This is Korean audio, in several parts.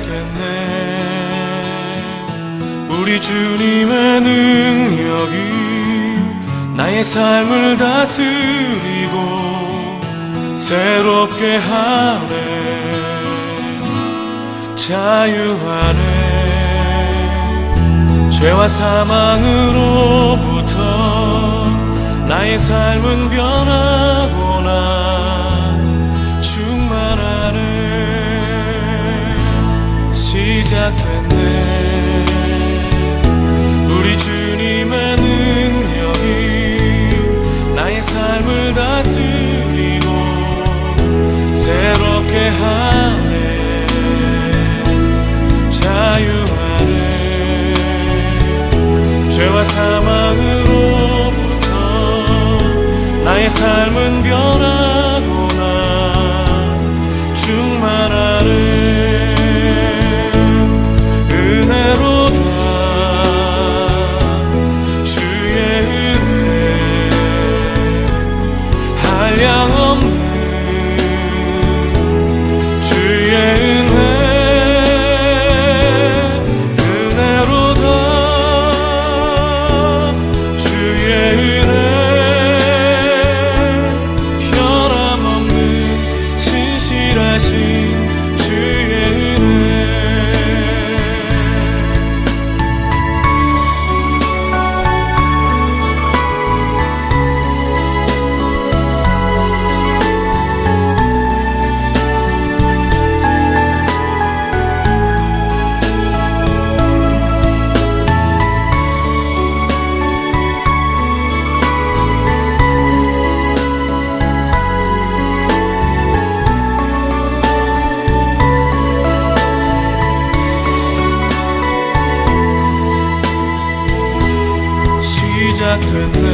시작됐네. 우리 주님의 능력이 나의 삶을 다스리고 새롭게 하네. 자유하네. 죄와 사망으로부터 나의 삶은 변하구나. 충만하네. 시작됐네. 우리 주님의 능력이 나의 삶을 다스리고 새롭게 하네. 자유하네. 죄와 사망으로부터 나의 삶은 변하구나. 충만하네. 은혜로다. 주의 은혜 한량없는 주의 은혜. 은혜로다. 주의 은혜 변함없는 신실하신 주의 은혜. 시작됐네.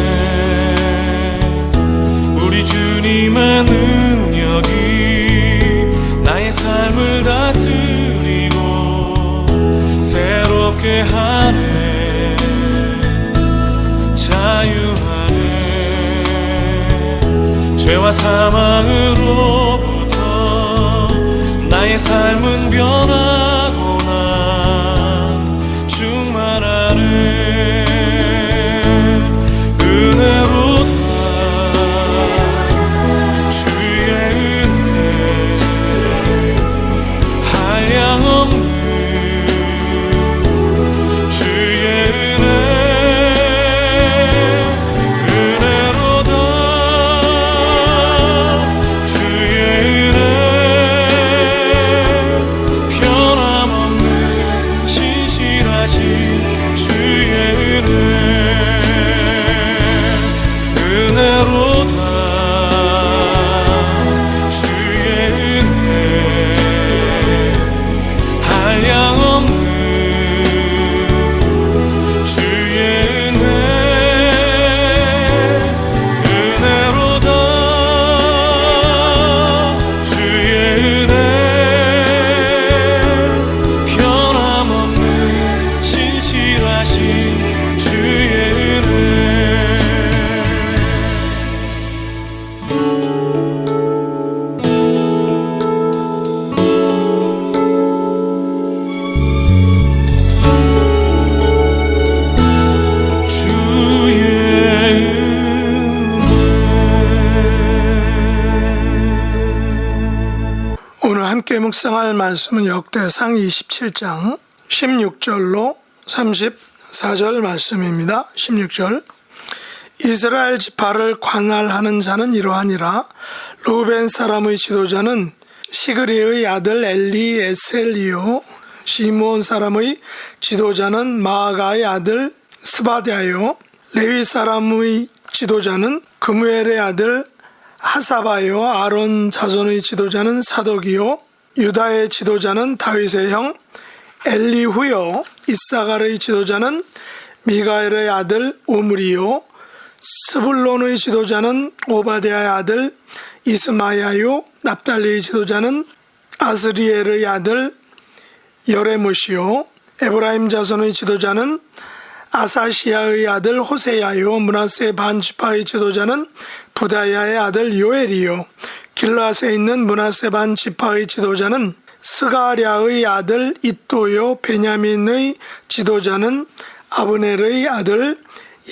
우리 주님의 능력이 나의 삶을 다스리고 새롭게 하네. 자유하네. 죄와 사망으로부터 나의 삶은 변하구나. 충만하네. 은혜로다. 주의 은혜 한량없는 주의 은혜. 은혜로다. 주의 은혜 변함없는 신실하신 주의 은혜. 은혜로다. 주의 은혜 한량없는 주의 은혜. 은혜로다. 주의 은혜 변함없는 신실하신 주의 은혜. 오늘 함께 묵상할 말씀은 역대상 27장 16절로 34절 말씀입니다. 16절. 이스라엘 지파를 관할하는 자는 이러하니라. 루벤 사람의 지도자는 시그리의 아들 엘리에셀이요, 시므온 사람의 지도자는 마아가의 아들 스바랴요, 레위 사람의 지도자는 그무엘의 아들 하사바요, 아론 자손의 지도자는 사독이요, 유다의 지도자는 다윗의 형 엘리후요, 이사갈의 지도자는 미가엘의 아들 오므리요, 스불론의 지도자는 오바댜의 아들 이스마야요, 납달리의 지도자는 아스리엘의 아들 여레못이요, 에브라임 자손의 지도자는 아사시아의 아들 호세야요, 므낫세 반지파의 지도자는 부다야의 아들 요엘이요, 길앗에 있는 므낫세 반지파의 지도자는 스가랴의 아들 이또요 베냐민의 지도자는 아브넬의 아들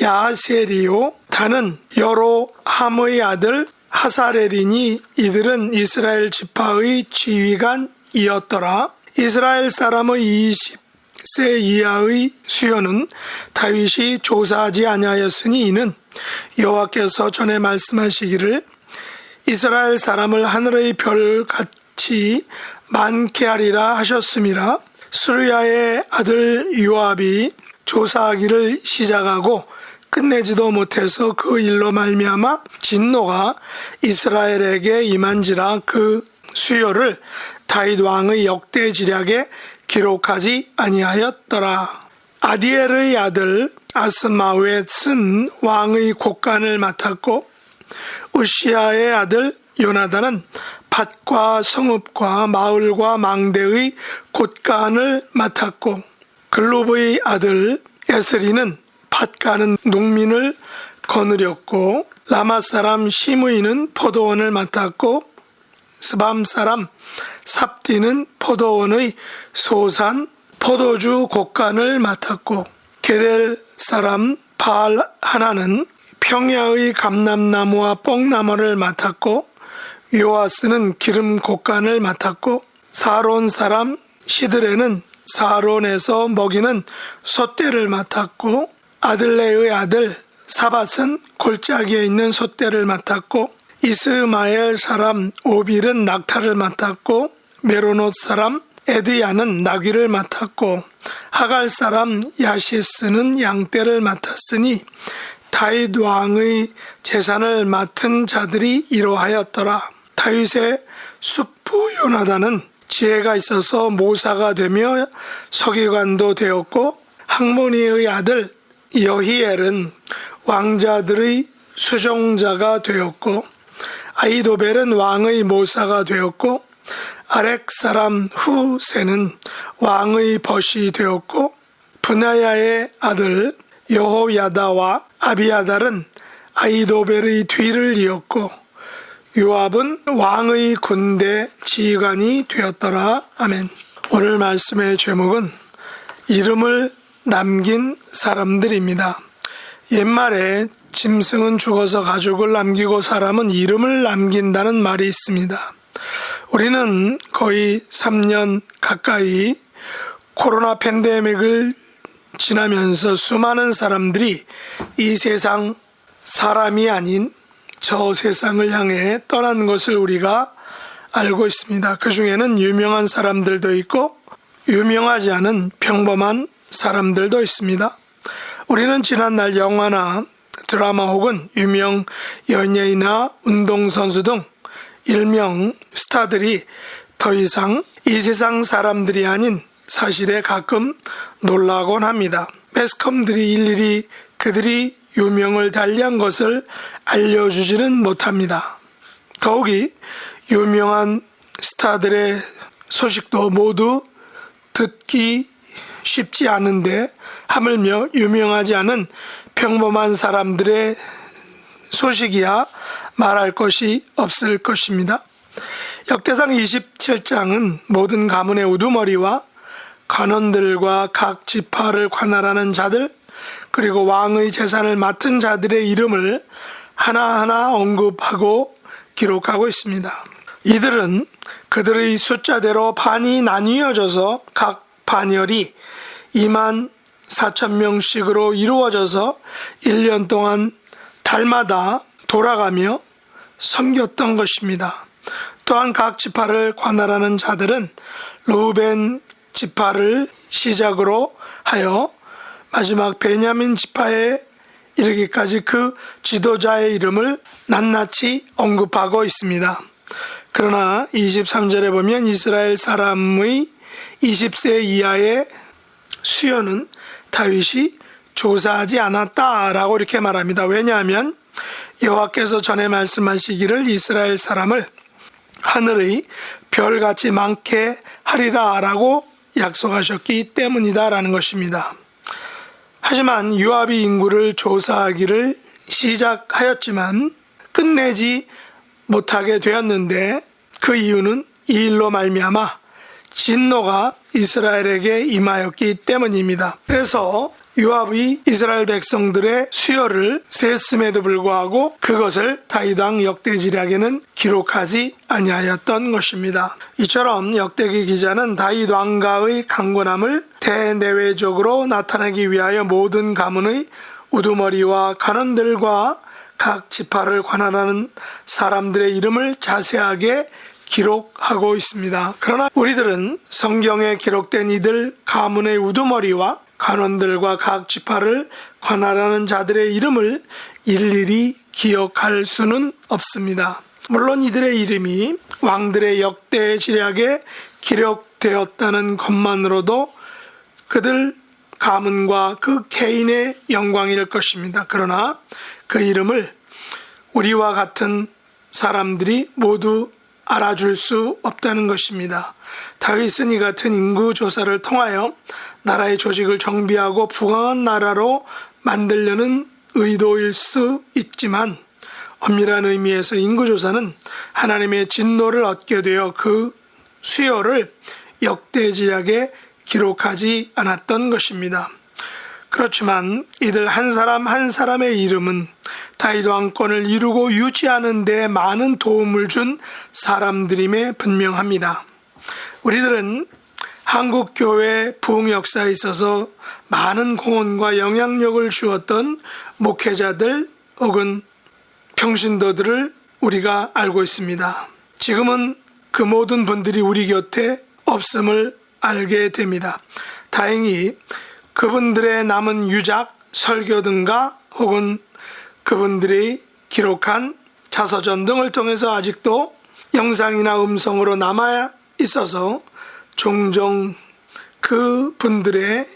야셀이요 다는 여로함의 아들 하사렐이니 이들은 이스라엘 지파의 지휘관이었더라. 이스라엘 사람의 20세 이하의 수요는 다윗이 조사하지 아니하였으니 이는 여호와께서 전에 말씀하시기를 이스라엘 사람을 하늘의 별같이 많게 하리라 하셨음이라. 수르야의 아들 요압이 조사하기를 시작하고 끝내지도 못해서 그 일로 말미암아 진노가 이스라엘에게 임한지라. 그 수요를 다윗 왕의 역대 지략에 기록하지 아니하였더라. 아디엘의 아들 아스마웻은 왕의 곡간을 맡았고 우시아의 아들 요나단은 밭과 성읍과 마을과 망대의 곳간을 맡았고 글롭의 아들 에스리는 밭 가는 농민을 거느렸고 라마 사람 시므이는 포도원을 맡았고 스밤 사람 삽디는 포도원의 소산 포도주 곡간을 맡았고 게델 사람 바알 하나는 평야의 감람나무와 뽕나무를 맡았고 요아스는 기름 곡간을 맡았고 사론 사람 시드레는 사론에서 먹이는 솥대를 맡았고 아들레의 아들 사밧은 골짜기에 있는 솥대를 맡았고 이스마엘 사람 오빌은 낙타를 맡았고 메로노 사람 에드야는 나귀를 맡았고 하갈 사람 야시스는 양떼를 맡았으니 다윗 왕의 재산을 맡은 자들이 이러하였더라. 다윗의 숙부 요나단은 지혜가 있어서 모사가 되며 서기관도 되었고 학모니의 아들 여히엘은 왕자들의 수종자가 되었고 아히도벨은 왕의 모사가 되었고 아렉 사람 후세는 왕의 벗이 되었고 분하야의 아들 여호야다와 아비아달은 아히도벨의 뒤를 이었고 요압은 왕의 군대 지휘관이 되었더라. 아멘. 오늘 말씀의 제목은 이름을 남긴 사람들입니다. 옛말에 짐승은 죽어서 가죽을 남기고 사람은 이름을 남긴다는 말이 있습니다. 우리는 거의 3년 가까이 코로나 팬데믹을 지나면서 수많은 사람들이 이 세상 사람이 아닌 저 세상을 향해 떠난 것을 우리가 알고 있습니다. 그 중에는 유명한 사람들도 있고 유명하지 않은 평범한 사람들도 있습니다. 우리는 지난날 영화나 드라마 혹은 유명 연예인이나 운동선수 등 일명 스타들이 더 이상 이 세상 사람들이 아닌 사실에 가끔 놀라곤 합니다. 매스컴들이 일일이 그들이 유명을 달리한 것을 알려주지는 못합니다. 더욱이 유명한 스타들의 소식도 모두 듣기 쉽지 않은데 하물며 유명하지 않은 평범한 사람들의 소식이야 말할 것이 없을 것입니다. 역대상 27장은 모든 가문의 우두머리와 관원들과 각 지파를 관할하는 자들 그리고 왕의 재산을 맡은 자들의 이름을 하나하나 언급하고 기록하고 있습니다. 이들은 그들의 숫자대로 반이 나뉘어져서 각 반열이 24,000명씩으로 이루어져서 1년 동안 달마다 돌아가며 섬겼던 것입니다. 또한 각 지파를 관할하는 자들은 르우벤 지파를 시작으로 하여 마지막 베냐민 지파에 이르기까지 그 지도자의 이름을 낱낱이 언급하고 있습니다. 그러나 23절에 보면 이스라엘 사람의 20세 이하의 수요는 다윗이 조사하지 않았다라고 이렇게 말합니다. 왜냐하면 여호와께서 전에 말씀하시기를 이스라엘 사람을 하늘의 별같이 많게 하리라라고 약속하셨기 때문이다라는 것입니다. 하지만 요압이 인구를 조사하기를 시작하였지만 끝내지 못하게 되었는데 그 이유는 이 일로 말미암아 진노가 이스라엘에게 임하였기 때문입니다. 그래서 요압이 이스라엘 백성들의 수요를 세음에도 불구하고 그것을 다윗 왕 역대지략에는 기록하지 아니하였던 것입니다. 이처럼 역대기 기자는 다윗 왕가의 강건함을 대내외적으로 나타내기 위하여 모든 가문의 우두머리와 간원들과 각 지파를 관할하는 사람들의 이름을 자세하게 기록하고 있습니다. 그러나 우리들은 성경에 기록된 이들 가문의 우두머리와 간원들과 각 지파를 관할하는 자들의 이름을 일일이 기억할 수는 없습니다. 물론 이들의 이름이 왕들의 역대 지략에 기록되었다는 것만으로도 그들 가문과 그 개인의 영광일 것입니다. 그러나 그 이름을 우리와 같은 사람들이 모두 알아줄 수 없다는 것입니다. 다윗은 이 같은 인구 조사를 통하여 나라의 조직을 정비하고 부강한 나라로 만들려는 의도일 수 있지만 엄밀한 의미에서 인구조사는 하나님의 진노를 얻게 되어 그 수요를 역대지략에 기록하지 않았던 것입니다. 그렇지만 이들 한 사람 한 사람의 이름은 다윗 왕권을 이루고 유지하는 데 많은 도움을 준 사람들임에 분명합니다. 우리들은 한국 교회 부흥 역사에 있어서 많은 공헌과 영향력을 주었던 목회자들 혹은 평신도들을 우리가 알고 있습니다. 지금은 그 모든 분들이 우리 곁에 없음을 알게 됩니다. 다행히 그분들의 남은 유작, 설교 등과 혹은 그분들이 기록한 자서전 등을 통해서 아직도 영상이나 음성으로 남아 있어서 종종 그 분들의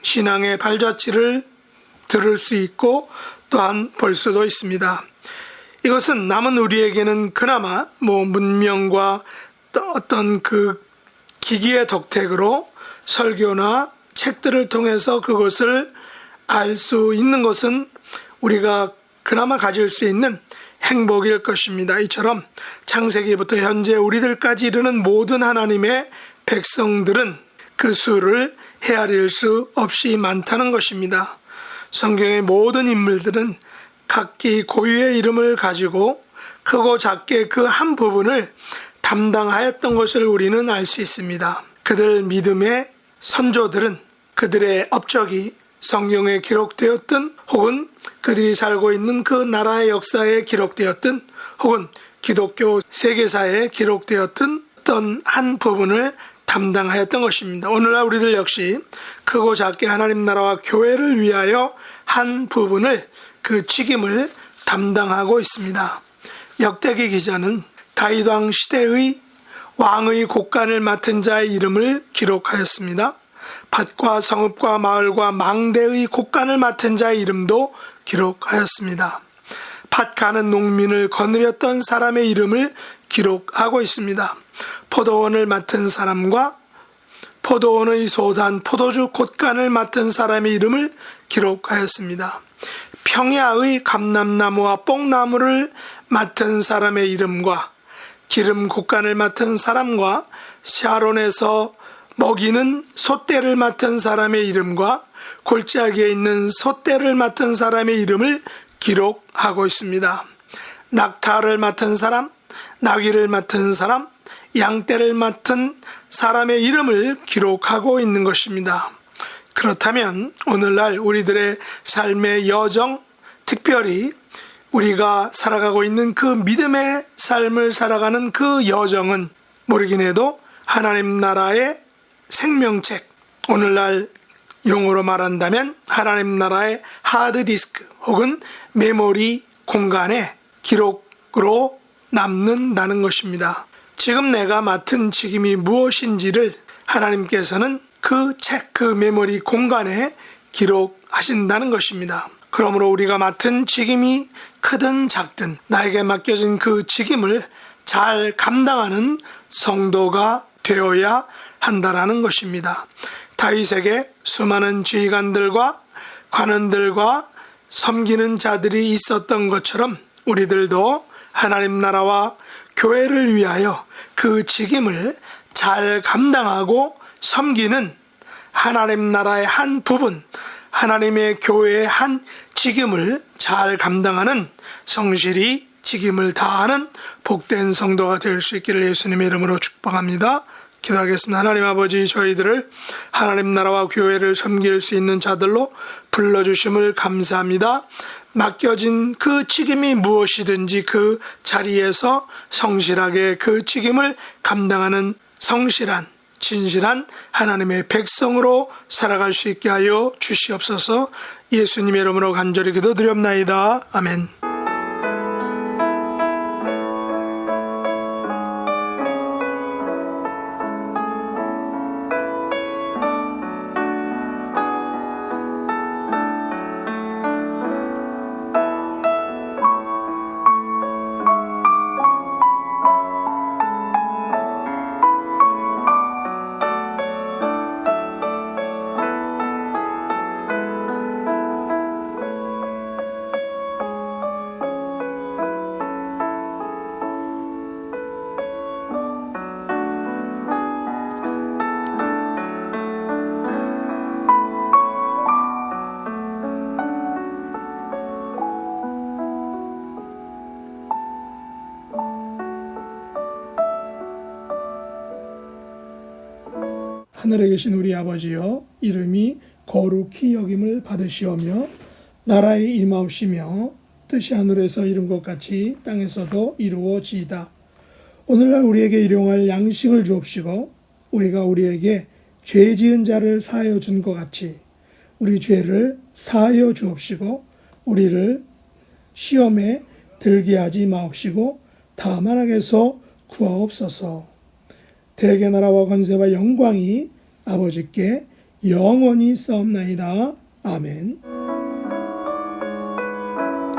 신앙의 발자취를 들을 수 있고 또한 볼 수도 있습니다. 이것은 남은 우리에게는 그나마 문명과 어떤 그 기기의 덕택으로 설교나 책들을 통해서 그것을 알 수 있는 것은 우리가 그나마 가질 수 있는 행복일 것입니다. 이처럼 창세기부터 현재 우리들까지 이르는 모든 하나님의 백성들은 그 수를 헤아릴 수 없이 많다는 것입니다. 성경의 모든 인물들은 각기 고유의 이름을 가지고 크고 작게 그 한 부분을 담당하였던 것을 우리는 알 수 있습니다. 그들 믿음의 선조들은 그들의 업적이 성경에 기록되었든 혹은 그들이 살고 있는 그 나라의 역사에 기록되었든 혹은 기독교 세계사에 기록되었든 어떤 한 부분을 담당하였던 것입니다. 오늘날 우리들 역시 크고 작게 하나님 나라와 교회를 위하여 한 부분을 그 책임을 담당하고 있습니다. 역대기 기자는 다윗 왕 시대의 왕의 곳간을 맡은 자의 이름을 기록하였습니다. 밭과 성읍과 마을과 망대의 곳간을 맡은 자의 이름도 기록하였습니다. 밭 가는 농민을 거느렸던 사람의 이름을 기록하고 있습니다. 포도원을 맡은 사람과 포도원의 소산, 포도주 곳간을 맡은 사람의 이름을 기록하였습니다. 평야의 감람나무와 뽕나무를 맡은 사람의 이름과 기름 곳간을 맡은 사람과 샤론에서 먹이는 솥대를 맡은 사람의 이름과 골짜기에 있는 솥대를 맡은 사람의 이름을 기록하고 있습니다. 낙타를 맡은 사람, 나귀를 맡은 사람, 양떼를 맡은 사람의 이름을 기록하고 있는 것입니다. 그렇다면 오늘날 우리들의 삶의 여정, 특별히 우리가 살아가고 있는 그 믿음의 삶을 살아가는 그 여정은 모르긴 해도 하나님 나라의 생명책, 오늘날 용어로 말한다면 하나님 나라의 하드디스크 혹은 메모리 공간에 기록으로 남는다는 것입니다. 지금 내가 맡은 책임이 무엇인지를 하나님께서는 그 책, 그 메모리 공간에 기록하신다는 것입니다. 그러므로 우리가 맡은 책임이 크든 작든 나에게 맡겨진 그 책임을 잘 감당하는 성도가 되어야 한다라는 것입니다. 다윗에게 수많은 지휘관들과 관원들과 섬기는 자들이 있었던 것처럼 우리들도 하나님 나라와 교회를 위하여 그 책임을 잘 감당하고 섬기는 하나님 나라의 한 부분, 하나님의 교회의 한 직임을 잘 감당하는 성실히 직임을 다하는 복된 성도가 될 수 있기를 예수님의 이름으로 축복합니다. 기도하겠습니다. 하나님 아버지, 저희들을 하나님 나라와 교회를 섬길 수 있는 자들로 불러주심을 감사합니다. 맡겨진 그 책임이 무엇이든지 그 자리에서 성실하게 그 책임을 감당하는 성실한 진실한 하나님의 백성으로 살아갈 수 있게 하여 주시옵소서. 예수님의 이름으로 간절히 기도드렸나이다. 아멘. 하늘에 계신 우리 아버지여, 이름이 거룩히 여김을 받으시오며 나라에 임하옵시며 뜻이 하늘에서 이룬 것 같이 땅에서도 이루어지이다. 오늘날 우리에게 일용할 양식을 주옵시고 우리가 우리에게 죄 지은 자를 사하여 준 것 같이 우리 죄를 사하여 주옵시고 우리를 시험에 들게 하지 마옵시고 다만 악에서 구하옵소서. 대개 나라와 권세와 영광이 아버지께 영원히 싸움나이다. 아멘.